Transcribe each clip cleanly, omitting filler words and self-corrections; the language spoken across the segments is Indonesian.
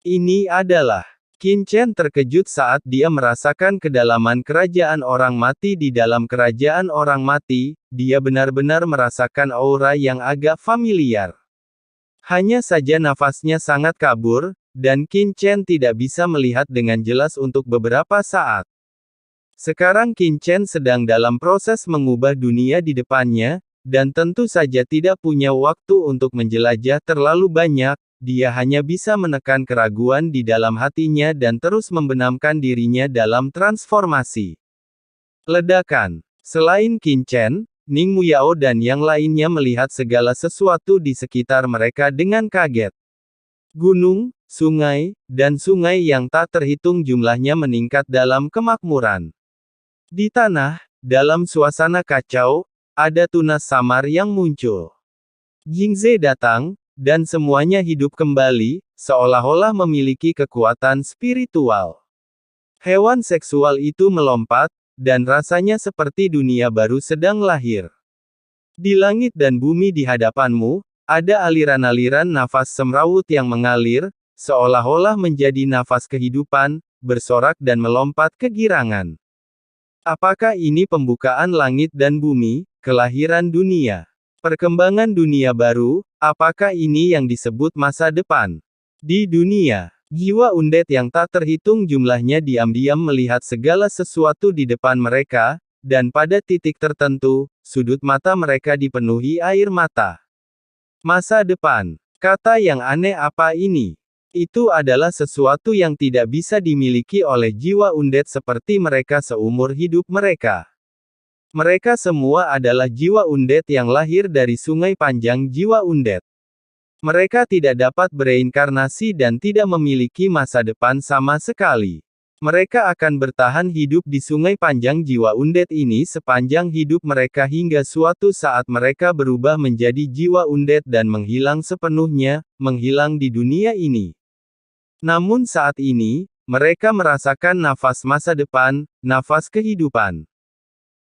Ini adalah Qin Chen terkejut saat dia merasakan kedalaman kerajaan orang mati di dalam kerajaan orang mati, dia benar-benar merasakan aura yang agak familiar. Hanya saja nafasnya sangat kabur, dan Qin Chen tidak bisa melihat dengan jelas untuk beberapa saat. Sekarang Qin Chen sedang dalam proses mengubah dunia di depannya, dan tentu saja tidak punya waktu untuk menjelajah terlalu banyak. Dia hanya bisa menekan keraguan di dalam hatinya dan terus membenamkan dirinya dalam transformasi. Ledakan. Selain Qin Chen, Ning Muyao dan yang lainnya melihat segala sesuatu di sekitar mereka dengan kaget. Gunung, sungai, dan sungai yang tak terhitung jumlahnya meningkat dalam kemakmuran. Di tanah, dalam suasana kacau, ada tunas samar yang muncul. Jingze datang, dan semuanya hidup kembali, seolah-olah memiliki kekuatan spiritual. Hewan seksual itu melompat, dan rasanya seperti dunia baru sedang lahir. Di langit dan bumi di hadapanmu, ada aliran-aliran nafas semrawut yang mengalir, seolah-olah menjadi nafas kehidupan, bersorak dan melompat kegirangan. Apakah ini pembukaan langit dan bumi, kelahiran dunia? Perkembangan dunia baru, apakah ini yang disebut masa depan? Di dunia, jiwa undead yang tak terhitung jumlahnya diam-diam melihat segala sesuatu di depan mereka, dan pada titik tertentu, sudut mata mereka dipenuhi air mata. Masa depan. Kata yang aneh apa ini? Itu adalah sesuatu yang tidak bisa dimiliki oleh jiwa undead seperti mereka seumur hidup mereka. Mereka semua adalah jiwa undead yang lahir dari sungai panjang jiwa undead. Mereka tidak dapat bereinkarnasi dan tidak memiliki masa depan sama sekali. Mereka akan bertahan hidup di sungai panjang jiwa undead ini sepanjang hidup mereka hingga suatu saat mereka berubah menjadi jiwa undead dan menghilang sepenuhnya, menghilang di dunia ini. Namun saat ini, mereka merasakan nafas masa depan, nafas kehidupan.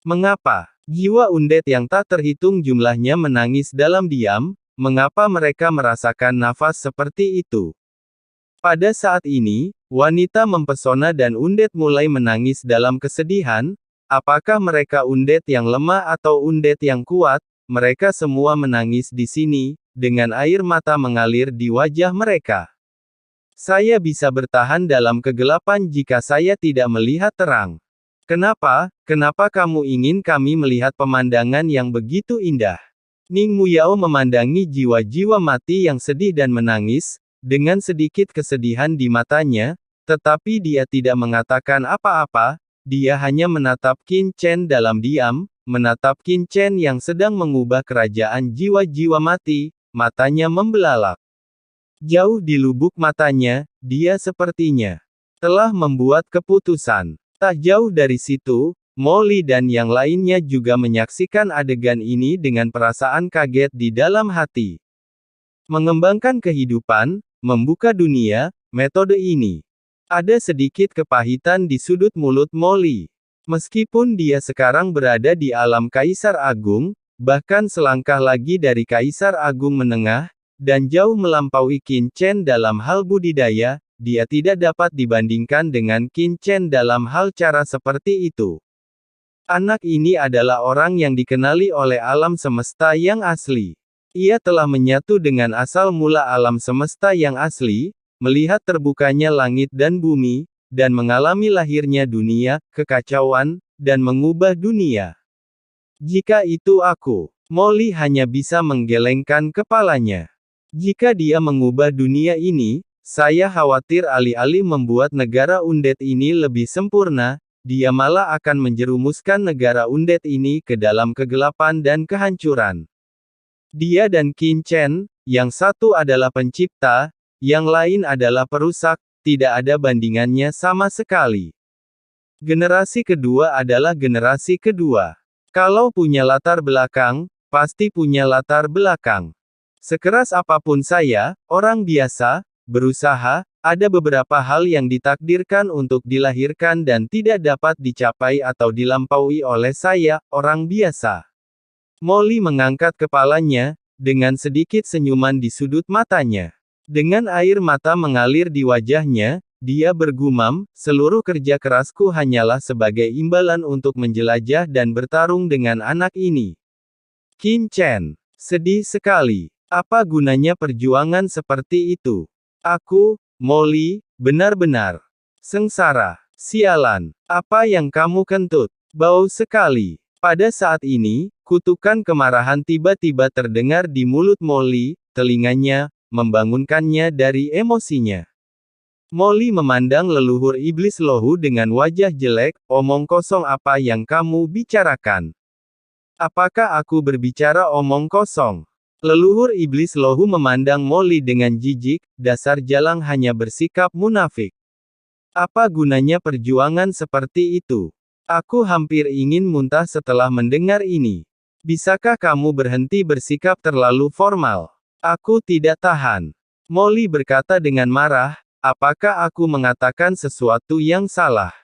Mengapa jiwa undead yang tak terhitung jumlahnya menangis dalam diam? Mengapa mereka merasakan nafas seperti itu? Pada saat ini, wanita mempesona dan undead mulai menangis dalam kesedihan. Apakah mereka undead yang lemah atau undead yang kuat? Mereka semua menangis di sini, dengan air mata mengalir di wajah mereka. Saya bisa bertahan dalam kegelapan jika saya tidak melihat terang. Kenapa kamu ingin kami melihat pemandangan yang begitu indah? Ning Muyao memandangi jiwa-jiwa mati yang sedih dan menangis, dengan sedikit kesedihan di matanya, tetapi dia tidak mengatakan apa-apa, dia hanya menatap Qin Chen dalam diam, menatap Qin Chen yang sedang mengubah kerajaan jiwa-jiwa mati, matanya membelalak. Jauh di lubuk matanya, dia sepertinya telah membuat keputusan. Tak jauh dari situ, Molly dan yang lainnya juga menyaksikan adegan ini dengan perasaan kaget di dalam hati. Mengembangkan kehidupan, membuka dunia, metode ini. Ada sedikit kepahitan di sudut mulut Molly. Meskipun dia sekarang berada di alam Kaisar Agung, bahkan selangkah lagi dari Kaisar Agung Menengah, dan jauh melampaui Qin Chen dalam hal budidaya, dia tidak dapat dibandingkan dengan Qin Chen dalam hal cara seperti itu. Anak ini adalah orang yang dikenali oleh alam semesta yang asli. Ia telah menyatu dengan asal mula alam semesta yang asli, melihat terbukanya langit dan bumi, dan mengalami lahirnya dunia, kekacauan, dan mengubah dunia. Jika itu aku, Molly hanya bisa menggelengkan kepalanya. Jika dia mengubah dunia ini, saya khawatir alih-alih membuat negara undead ini lebih sempurna, dia malah akan menjerumuskan negara undead ini ke dalam kegelapan dan kehancuran. Dia dan Qin Chen, yang satu adalah pencipta, yang lain adalah perusak, tidak ada bandingannya sama sekali. Generasi kedua adalah generasi kedua. Kalau punya latar belakang, pasti punya latar belakang. Sekeras apapun saya, orang biasa, berusaha, ada beberapa hal yang ditakdirkan untuk dilahirkan dan tidak dapat dicapai atau dilampaui oleh saya, orang biasa. Molly mengangkat kepalanya, dengan sedikit senyuman di sudut matanya. Dengan air mata mengalir di wajahnya, dia bergumam, seluruh kerja kerasku hanyalah sebagai imbalan untuk menjelajah dan bertarung dengan anak ini. Qin Chen. Sedih sekali. Apa gunanya perjuangan seperti itu? Aku, Molly, benar-benar sengsara. Sialan. Apa yang kamu kentut? Bau sekali. Pada saat ini, kutukan kemarahan tiba-tiba terdengar di mulut Molly, telinganya, membangunkannya dari emosinya. Molly memandang leluhur iblis lohu dengan wajah jelek, omong kosong apa yang kamu bicarakan? Apakah aku berbicara omong kosong? Leluhur iblis lohu memandang Molly dengan jijik, dasar jalang hanya bersikap munafik. Apa gunanya perjuangan seperti itu? Aku hampir ingin muntah setelah mendengar ini. Bisakah kamu berhenti bersikap terlalu formal? Aku tidak tahan. Molly berkata dengan marah, apakah aku mengatakan sesuatu yang salah?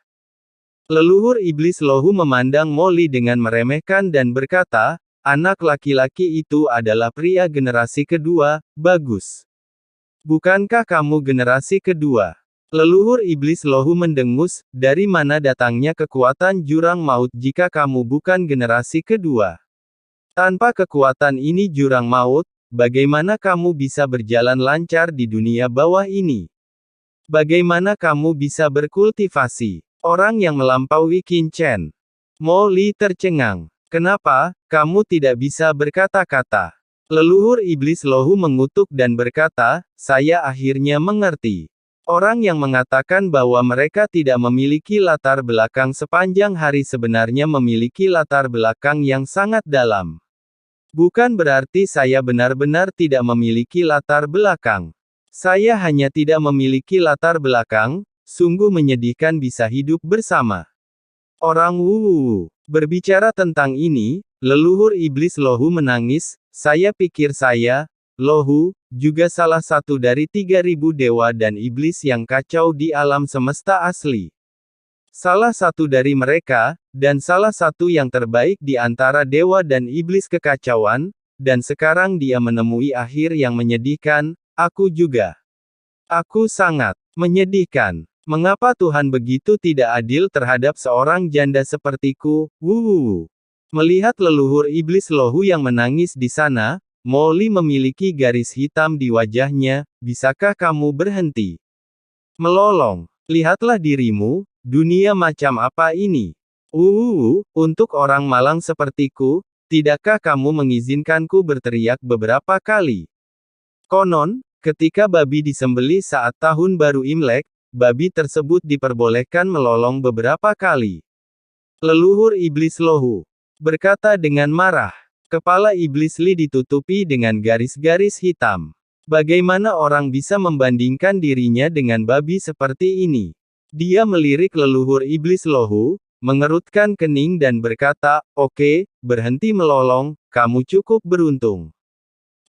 Leluhur iblis lohu memandang Molly dengan meremehkan dan berkata, anak laki-laki itu adalah pria generasi kedua, bagus. Bukankah kamu generasi kedua? Leluhur iblis lohu mendengus, dari mana datangnya kekuatan jurang maut jika kamu bukan generasi kedua? Tanpa kekuatan ini jurang maut, bagaimana kamu bisa berjalan lancar di dunia bawah ini? Bagaimana kamu bisa berkultivasi? Orang yang melampaui Qin Chen. Molly tercengang. Kenapa, kamu tidak bisa berkata-kata? Leluhur iblis lohu mengutuk dan berkata, saya akhirnya mengerti. Orang yang mengatakan bahwa mereka tidak memiliki latar belakang sepanjang hari sebenarnya memiliki latar belakang yang sangat dalam. Bukan berarti saya benar-benar tidak memiliki latar belakang. Saya hanya tidak memiliki latar belakang, sungguh menyedihkan bisa hidup bersama orang wuwu. Berbicara tentang ini, leluhur iblis lohu menangis, saya pikir saya, lohu, juga salah satu dari 3000 dewa dan iblis yang kacau di alam semesta asli. Salah satu dari mereka, dan salah satu yang terbaik di antara dewa dan iblis kekacauan, dan sekarang dia menemui akhir yang menyedihkan, aku juga. Aku sangat menyedihkan. Mengapa Tuhan begitu tidak adil terhadap seorang janda sepertiku, wuwu. Melihat leluhur iblis lohu yang menangis di sana, Molly memiliki garis hitam di wajahnya, bisakah kamu berhenti melolong? Lihatlah dirimu, dunia macam apa ini? Untuk orang malang sepertiku, tidakkah kamu mengizinkanku berteriak beberapa kali? Konon, ketika babi disembelih saat tahun baru Imlek, babi tersebut diperbolehkan melolong beberapa kali. Leluhur iblis lohu berkata dengan marah. Kepala iblis Li ditutupi dengan garis-garis hitam. Bagaimana orang bisa membandingkan dirinya dengan babi seperti ini? Dia melirik leluhur iblis lohu, mengerutkan kening dan berkata, oke, berhenti melolong, kamu cukup beruntung.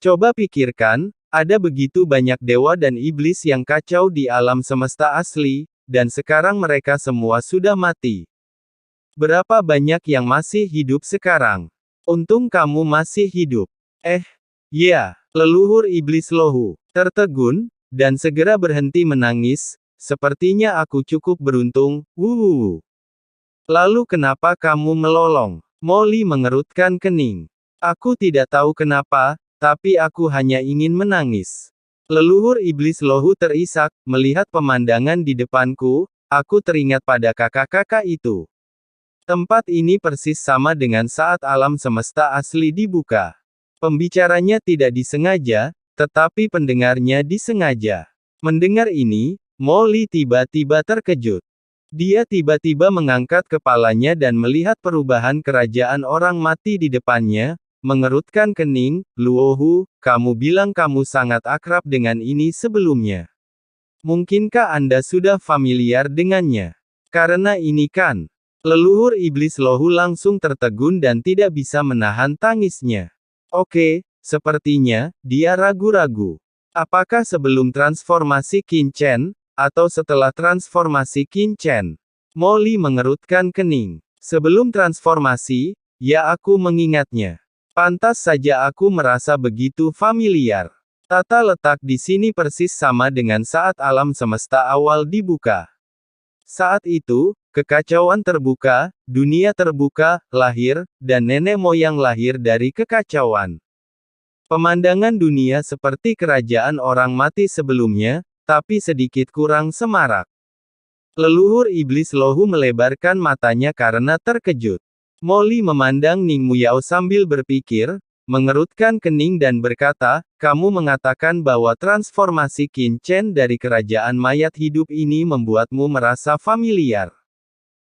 Coba pikirkan, ada begitu banyak dewa dan iblis yang kacau di alam semesta asli, dan sekarang mereka semua sudah mati. Berapa banyak yang masih hidup sekarang? Untung kamu masih hidup. Ya, leluhur iblis lohu tertegun, dan segera berhenti menangis, sepertinya aku cukup beruntung, wuwu. Lalu kenapa kamu melolong? Molly mengerutkan kening. Aku tidak tahu kenapa, tapi aku hanya ingin menangis. Leluhur iblis lohu terisak, melihat pemandangan di depanku, aku teringat pada kakak-kakak itu. Tempat ini persis sama dengan saat alam semesta asli dibuka. Pembicaranya tidak disengaja, tetapi pendengarnya disengaja. Mendengar ini, Molly tiba-tiba terkejut. Dia tiba-tiba mengangkat kepalanya dan melihat perubahan kerajaan orang mati di depannya, mengerutkan kening, Luohu, kamu bilang kamu sangat akrab dengan ini sebelumnya. Mungkinkah Anda sudah familiar dengannya? Karena ini kan. Leluhur iblis lohu langsung tertegun dan tidak bisa menahan tangisnya. Oke, sepertinya, dia ragu-ragu. Apakah sebelum transformasi Qin Chen, atau setelah transformasi Qin Chen? Molly mengerutkan kening. Sebelum transformasi, ya aku mengingatnya. Pantas saja aku merasa begitu familiar. Tata letak di sini persis sama dengan saat alam semesta awal dibuka. Saat itu, kekacauan terbuka, dunia terbuka, lahir, dan nenek moyang lahir dari kekacauan. Pemandangan dunia seperti kerajaan orang mati sebelumnya, tapi sedikit kurang semarak. Leluhur iblis Lohu melebarkan matanya karena terkejut. Molly memandang Ning Muyao sambil berpikir, mengerutkan kening dan berkata, kamu mengatakan bahwa transformasi Qin Chen dari kerajaan mayat hidup ini membuatmu merasa familiar.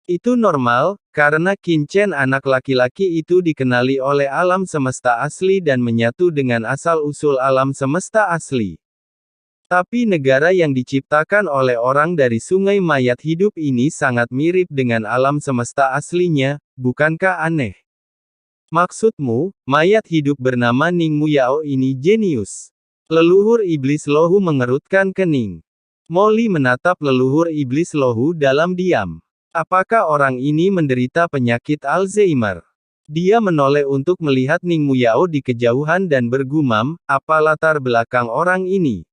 Itu normal, karena Qin Chen anak laki-laki itu dikenali oleh alam semesta asli dan menyatu dengan asal-usul alam semesta asli. Tapi negara yang diciptakan oleh orang dari sungai mayat hidup ini sangat mirip dengan alam semesta aslinya, bukankah aneh? Maksudmu, mayat hidup bernama Ning Muyao ini jenius? Leluhur iblis Lohu mengerutkan kening. Molly menatap leluhur iblis Lohu dalam diam. Apakah orang ini menderita penyakit Alzheimer? Dia menoleh untuk melihat Ning Muyao di kejauhan dan bergumam, apa latar belakang orang ini?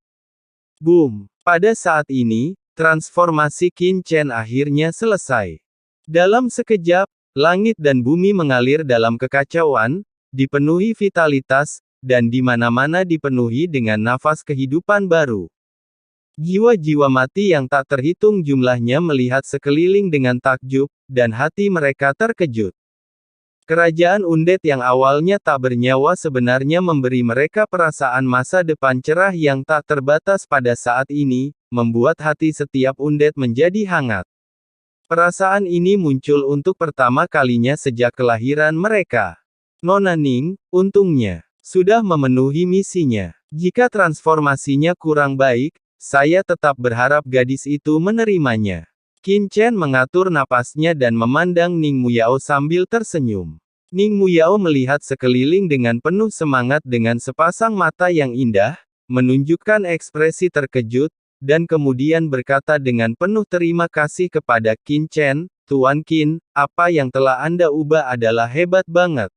Boom! Pada saat ini, transformasi Qin Chen akhirnya selesai. Dalam sekejap, langit dan bumi mengalir dalam kekacauan, dipenuhi vitalitas, dan di mana-mana dipenuhi dengan nafas kehidupan baru. Jiwa-jiwa mati yang tak terhitung jumlahnya melihat sekeliling dengan takjub, dan hati mereka terkejut. Kerajaan undet yang awalnya tak bernyawa sebenarnya memberi mereka perasaan masa depan cerah yang tak terbatas pada saat ini, membuat hati setiap undet menjadi hangat. Perasaan ini muncul untuk pertama kalinya sejak kelahiran mereka. Nona Ning, untungnya, sudah memenuhi misinya. Jika transformasinya kurang baik, saya tetap berharap gadis itu menerimanya. Qin Chen mengatur napasnya dan memandang Ning Muyao sambil tersenyum. Ning Muyao melihat sekeliling dengan penuh semangat dengan sepasang mata yang indah, menunjukkan ekspresi terkejut, dan kemudian berkata dengan penuh terima kasih kepada Qin Chen, Tuan Qin, apa yang telah Anda ubah adalah hebat banget.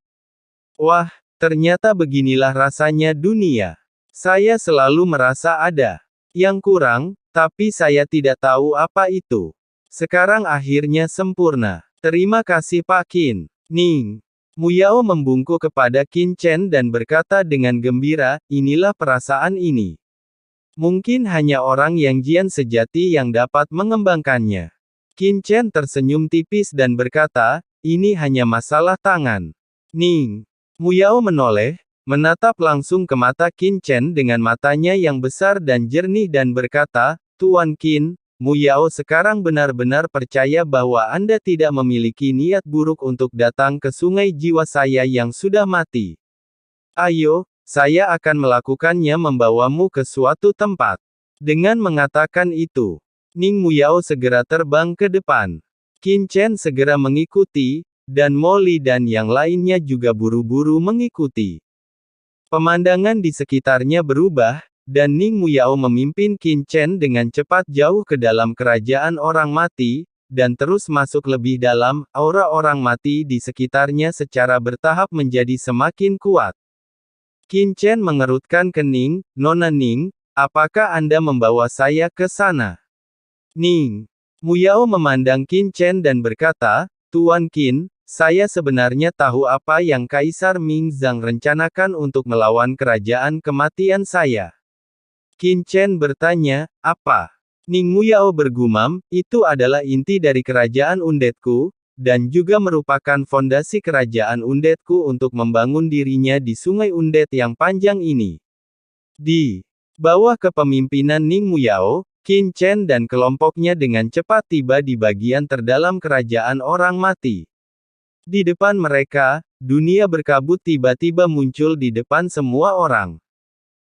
Wah, ternyata beginilah rasanya dunia. Saya selalu merasa ada yang kurang, tapi saya tidak tahu apa itu. Sekarang akhirnya sempurna. Terima kasih Pak Qin. Ning Muyao membungkuk kepada Qin Chen dan berkata dengan gembira, inilah perasaan ini. Mungkin hanya orang yang jian sejati yang dapat mengembangkannya. Qin Chen tersenyum tipis dan berkata, ini hanya masalah tangan. Ning Muyao menoleh, menatap langsung ke mata Qin Chen dengan matanya yang besar dan jernih dan berkata, Tuan Qin, Muyao sekarang benar-benar percaya bahwa Anda tidak memiliki niat buruk untuk datang ke sungai jiwa saya yang sudah mati. Ayo, saya akan melakukannya membawamu ke suatu tempat. Dengan mengatakan itu, Ning Muyao segera terbang ke depan. Qin Chen segera mengikuti, dan Molly dan yang lainnya juga buru-buru mengikuti. Pemandangan di sekitarnya berubah, dan Ning Muyao memimpin Qin Chen dengan cepat jauh ke dalam kerajaan orang mati, dan terus masuk lebih dalam. Aura orang mati di sekitarnya secara bertahap menjadi semakin kuat. Qin Chen mengerutkan kening, Nona Ning, apakah Anda membawa saya ke sana? Ning Muyao memandang Qin Chen dan berkata, Tuan Qin, saya sebenarnya tahu apa yang Kaisar Ming Zhang rencanakan untuk melawan kerajaan kematian saya. Qin Chen bertanya, apa? Ning Muyao bergumam, itu adalah inti dari kerajaan undetku, dan juga merupakan fondasi kerajaan undetku untuk membangun dirinya di sungai undet yang panjang ini. Di bawah kepemimpinan Ning Muyao, Qin Chen dan kelompoknya dengan cepat tiba di bagian terdalam kerajaan orang mati. Di depan mereka, dunia berkabut tiba-tiba muncul di depan semua orang.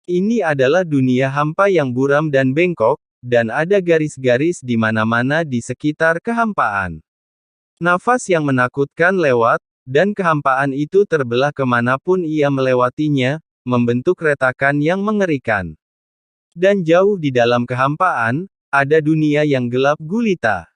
Ini adalah dunia hampa yang buram dan bengkok, dan ada garis-garis di mana-mana di sekitar kehampaan. Nafas yang menakutkan lewat, dan kehampaan itu terbelah kemanapun ia melewatinya, membentuk retakan yang mengerikan. Dan jauh di dalam kehampaan, ada dunia yang gelap gulita.